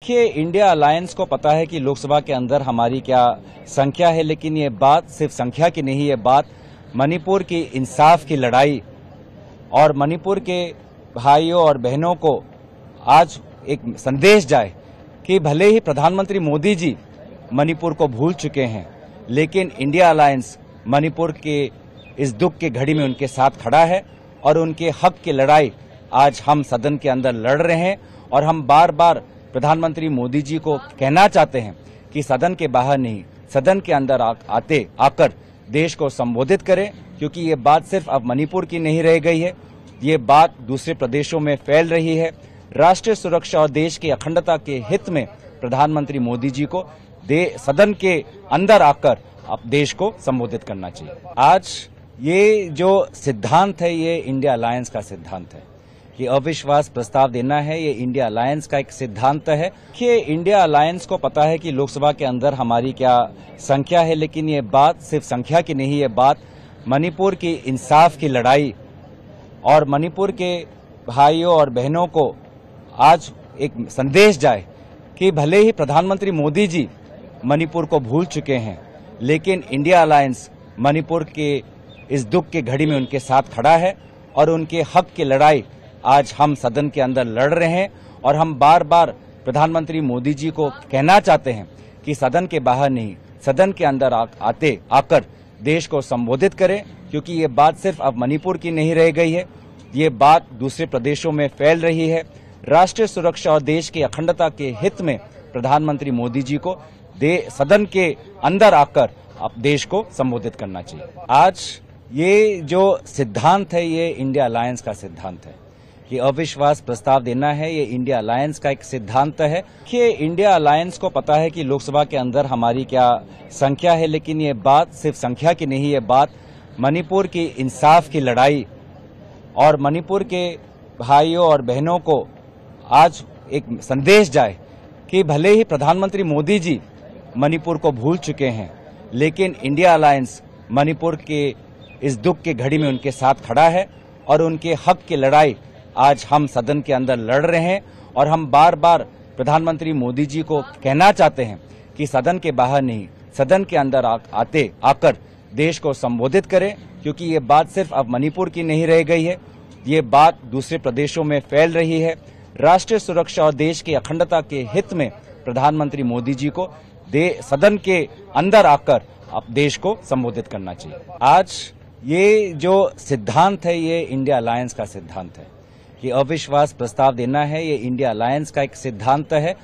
देखिए, India alliance को पता है कि लोकसभा के अंदर हमारी क्या संख्या है, लेकिन ये बात सिर्फ संख्या की नहीं, ये बात मणिपुर की इंसाफ की लड़ाई और मणिपुर के भाइयों और बहनों को आज एक संदेश जाए कि भले ही प्रधानमंत्री मोदी जी मणिपुर को भूल चुके हैं, लेकिन इंडिया अलायंस मणिपुर के इस दुख की घड़ी में उनके साथ खड़ा है और उनके हक की लड़ाई आज हम सदन के अंदर लड़ रहे हैं। और हम बार बार प्रधानमंत्री मोदी जी को कहना चाहते हैं कि सदन के बाहर नहीं, सदन के अंदर आकर देश को संबोधित करें, क्योंकि ये बात सिर्फ अब मणिपुर की नहीं रह गई है, ये बात दूसरे प्रदेशों में फैल रही है। राष्ट्रीय सुरक्षा और देश की अखंडता के हित में प्रधानमंत्री मोदी जी को सदन के अंदर आकर अब देश को संबोधित करना चाहिए। आज ये जो सिद्धांत है, ये इंडिया अलायंस का सिद्धांत है कि अविश्वास प्रस्ताव देना है, ये इंडिया अलायंस का एक सिद्धांत है कि इंडिया अलायंस को पता है कि लोकसभा के अंदर हमारी क्या संख्या है, लेकिन ये बात सिर्फ संख्या की नहीं, ये बात मणिपुर की इंसाफ की लड़ाई और मणिपुर के भाइयों और बहनों को आज एक संदेश जाए कि भले ही प्रधानमंत्री मोदी जी मणिपुर को भूल चुके हैं, लेकिन इंडिया अलायंस मणिपुर के इस दुख की घड़ी में उनके साथ खड़ा है और उनके हक की लड़ाई आज हम सदन के अंदर लड़ रहे हैं। और हम बार बार प्रधानमंत्री मोदी जी को कहना चाहते हैं कि सदन के बाहर नहीं, सदन के अंदर आकर देश को संबोधित करें, क्योंकि ये बात सिर्फ अब मणिपुर की नहीं रह गई है, ये बात दूसरे प्रदेशों में फैल रही है। राष्ट्रीय सुरक्षा और देश की अखंडता के हित में प्रधानमंत्री मोदी जी को सदन के अंदर आकर अब देश को संबोधित करना चाहिए। आज ये जो सिद्धांत है, ये इंडिया अलायंस का सिद्धांत है कि अविश्वास प्रस्ताव देना है, ये इंडिया अलायंस का एक सिद्धांत है कि इंडिया अलायंस को पता है कि लोकसभा के अंदर हमारी क्या संख्या है, लेकिन ये बात सिर्फ संख्या की नहीं, ये बात मणिपुर की इंसाफ की लड़ाई और मणिपुर के भाइयों और बहनों को आज एक संदेश जाए कि भले ही प्रधानमंत्री मोदी जी मणिपुर को भूल चुके हैं, लेकिन इंडिया अलायंस मणिपुर के इस दुख की घड़ी में उनके साथ खड़ा है और उनके हक की लड़ाई आज हम सदन के अंदर लड़ रहे हैं। और हम बार बार प्रधानमंत्री मोदी जी को कहना चाहते हैं कि सदन के बाहर नहीं, सदन के अंदर आकर देश को संबोधित करें, क्योंकि ये बात सिर्फ अब मणिपुर की नहीं रह गई है, ये बात दूसरे प्रदेशों में फैल रही है। राष्ट्रीय सुरक्षा और देश की अखंडता के हित में प्रधानमंत्री मोदी जी को सदन के अंदर आकर अब देश को संबोधित करना चाहिए। आज ये जो सिद्धांत है, ये इंडिया अलायंस का सिद्धांत है कि अविश्वास प्रस्ताव देना है, ये इंडिया अलायंस का एक सिद्धांत है